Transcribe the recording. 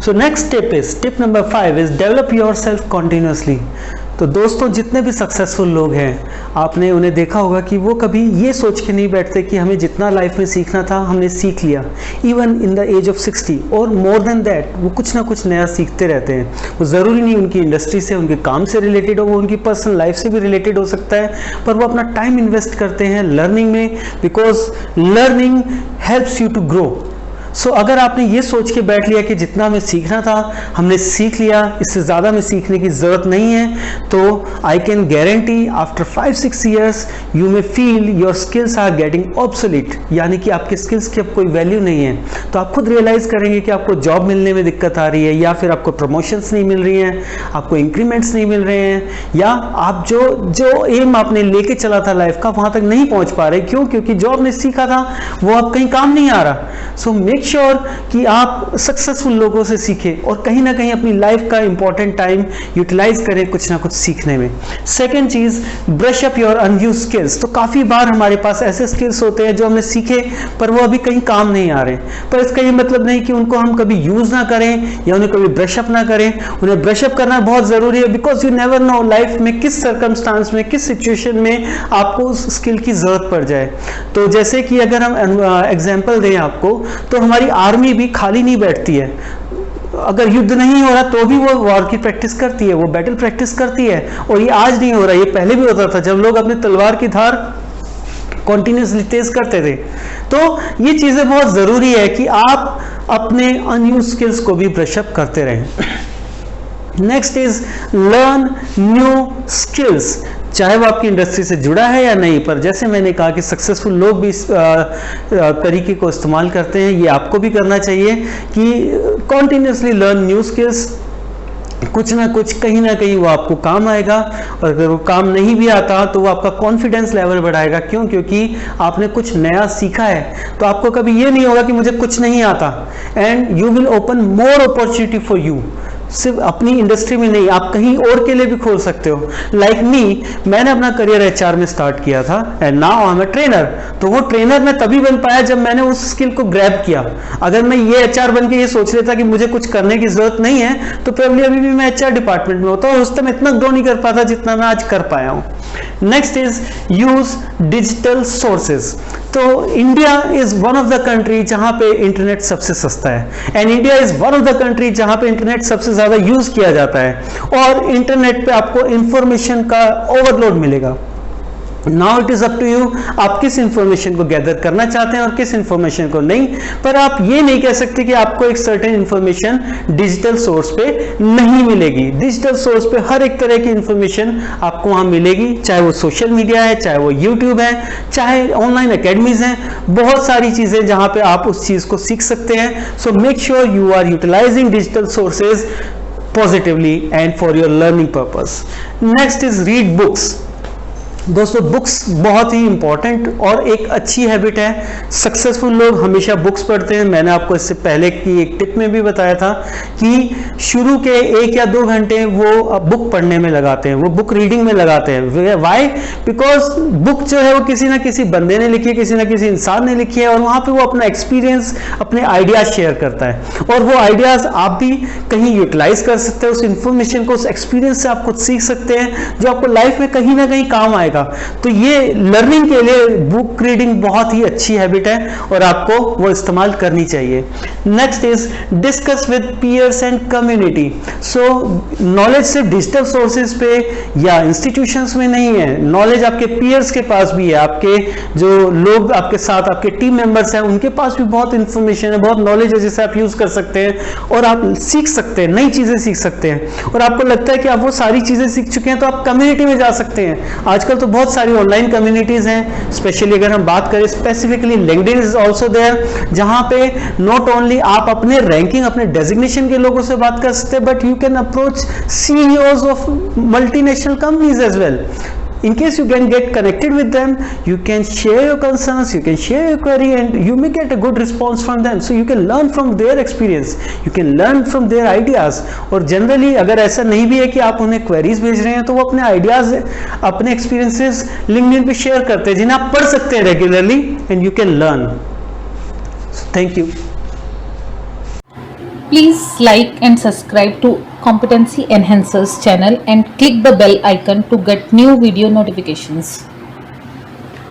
So next tip number 5 is develop yourself continuously. तो दोस्तों जितने भी सक्सेसफुल लोग हैं, आपने उन्हें देखा होगा कि वो कभी ये सोच के नहीं बैठते कि हमें जितना लाइफ में सीखना था हमने सीख लिया। Even in the age of 60 और मोर देन दैट वो कुछ ना कुछ नया सीखते रहते हैं। वो ज़रूरी नहीं उनकी इंडस्ट्री से, उनके काम से रिलेटेड हो, वो उनकी पर्सनल लाइफ से भी रिलेटेड हो सकता है, पर वो अपना टाइम इन्वेस्ट करते हैं लर्निंग में, because learning helps you to grow. So अगर आपने ये सोच के बैठ लिया कि जितना हमें सीखना था हमने सीख लिया, इससे ज़्यादा में सीखने की ज़रूरत नहीं है, तो I can guarantee after 5-6 years you may feel your skills are getting obsolete, यानी कि आपके स्किल्स की अब कोई वैल्यू नहीं है। तो आप खुद रियलाइज़ करेंगे कि आपको जॉब मिलने में दिक्कत आ रही है, या फिर आपको प्रमोशंस नहीं मिल रही हैं, आपको इंक्रीमेंट्स नहीं मिल रहे हैं, या आप जो एम आपने लेके चला था लाइफ का वहाँ तक नहीं पहुँच पा रहे। क्यों? क्योंकि जो आपने सीखा था वो अब कहीं काम नहीं आ रहा। सो मेक श्योर कि आप सक्सेसफुल लोगों से सीखें और कहीं ना कहीं अपनी लाइफ का इंपॉर्टेंट टाइम यूटिलाइज करें कुछ ना कुछ सीखने में। सेकेंड चीज, brush up your unused skills. तो काफी बार हमारे पास ऐसे स्किल्स होते हैं जो हमने सीखे पर वो अभी कहीं काम नहीं आ रहे, पर इसका ये मतलब नहीं कि उनको हम कभी यूज ना करें या उन्हें कभी ब्रश अप ना करें। उन्हें ब्रश अप करना बहुत जरूरी है, because you never know life में किस सर्कमस्टांस में, किस सिचुएशन में आपको उस स्किल की जरूरत पड़ जाए। तो जैसे कि अगर हम एग्जाम्पल दें आपको, तो हमारी आर्मी भी खाली नहीं बैठती है। अगर युद्ध नहीं हो रहा तो भी वो वॉर की प्रैक्टिस करती है, वो बैटल प्रैक्टिस करती है। और ये आज नहीं हो रहा, ये पहले भी होता था जब लोग अपने तलवार की धार कॉन्टिन्यूसली तेज करते थे। तो ये चीजें बहुत जरूरी है कि आप अपने अनयूज्ड स्किल्स को भी ब्रश अप करते रहें। Next is learn new skills, चाहे वो आपकी इंडस्ट्री से जुड़ा है या नहीं, पर जैसे मैंने कहा कि सक्सेसफुल लोग भी इस तरीके को इस्तेमाल करते हैं, ये आपको भी करना चाहिए कि कॉन्टिन्यूसली लर्न न्यू स्किल्स। कुछ ना कुछ कहीं ना कहीं वो आपको काम आएगा, और अगर वो काम नहीं भी आता तो वो आपका कॉन्फिडेंस लेवल बढ़ाएगा। क्यों? क्योंकि आपने कुछ नया सीखा है, तो आपको कभी ये नहीं होगा कि मुझे कुछ नहीं आता, and you will open more opportunity for you. सिर्फ अपनी इंडस्ट्री में नहीं, आप कहीं और के लिए भी खोल सकते हो। लाइक मी, मैंने अपना करियर एचआर में स्टार्ट किया था, and now I am a trainer. तो वो ट्रेनर मैं तभी बन पाया जब मैंने उस स्किल को ग्रैब किया। अगर मैं ये एचआर बन के ये सोच लेता कि मुझे कुछ करने की जरूरत नहीं है, तो प्रोबेबली अभी भी मैं एचआर डिपार्टमेंट में होता और उस टाइम इतना ग्रो नहीं कर पाता जितना मैं आज कर पाया हूँ। Next is use digital sources. तो India is one of the country जहां पे इंटरनेट सबसे सस्ता है, and India is one of the country जहां पे इंटरनेट सबसे ज्यादा यूज किया जाता है, और इंटरनेट पे आपको इंफॉर्मेशन का ओवरलोड मिलेगा। Now it is up to you, आप किस इंफॉर्मेशन को गैदर करना चाहते हैं और किस इंफॉर्मेशन को नहीं। पर आप ये नहीं कह सकते कि आपको एक सर्टेन इंफॉर्मेशन डिजिटल सोर्स पे नहीं मिलेगी। डिजिटल सोर्स पे हर एक तरह की इंफॉर्मेशन आपको वहां मिलेगी, चाहे वो सोशल मीडिया है, चाहे वो यूट्यूब है, चाहे ऑनलाइन एकेडमीज हैं, बहुत सारी चीजें जहां पे आप उस चीज को सीख सकते हैं। So make sure you are utilising digital sources positively and for your learning purpose. Next is read books. दोस्तों बुक्स बहुत ही इंपॉर्टेंट और एक अच्छी हैबिट है। सक्सेसफुल लोग हमेशा बुक्स पढ़ते हैं। मैंने आपको इससे पहले की एक टिप में भी बताया था कि शुरू के 1 या 2 घंटे वो बुक पढ़ने में लगाते हैं, वो बुक रीडिंग में लगाते हैं। वाई? बिकॉज बुक जो है वो किसी ना किसी बंदे ने लिखी है, किसी ना किसी इंसान ने लिखी है, और वहाँ पे वो अपना एक्सपीरियंस, अपने आइडियाज शेयर करता है, और वो आइडियाज आप भी कहीं यूटिलाइज कर सकते हैं। उस इंफॉर्मेशन को, उस एक्सपीरियंस से आप कुछ सीख सकते हैं जो आपको लाइफ में कहीं ना कहीं काम आएगा। तो ये लर्निंग के लिए बुक रीडिंग बहुत ही अच्छी हैबिट है और आपको वो इस्तेमाल करनी चाहिए। Next is discuss with peers and community. So knowledge सिर्फ डिजिटल सोर्सेज पे या इंस्टीट्यूशंस में नहीं है, नॉलेज आपके पीयर्स के पास भी है। आपके जो लोग आपके साथ, आपके टीम मेंबर्स हैं, उनके पास भी बहुत इंफॉर्मेशन है, बहुत नॉलेज है जिसे आप यूज कर सकते हैं और आप सीख सकते हैं, नई चीजें सीख सकते हैं। और आपको लगता है कि आप वो सारी चीजें सीख चुके हैं तो आप कम्युनिटी में जा सकते हैं। आजकल तो बहुत सारी ऑनलाइन कम्युनिटीज हैं, स्पेशली अगर हम बात करें specifically LinkedIn is also there, जहां पे नॉट ओनली आप अपने रैंकिंग, अपने डेजिग्नेशन के लोगों से बात कर सकते हैं, but you can approach CEOs of multinational companies as well. In case you can get connected with them, you can share your concerns, you can share your query, and you may get a good response from them. So you can learn from their experience, you can learn from their ideas. और generally अगर ऐसा नहीं भी है कि आप उन्हें queries भेज रहे हैं, तो वो अपने ideas, अपने experiences LinkedIn पे share करते हैं जिन्हें आप पढ़ सकते हैं regularly, and you can learn. So thank you. Please like and subscribe to Competency Enhancers channel and click the bell icon to get new video notifications.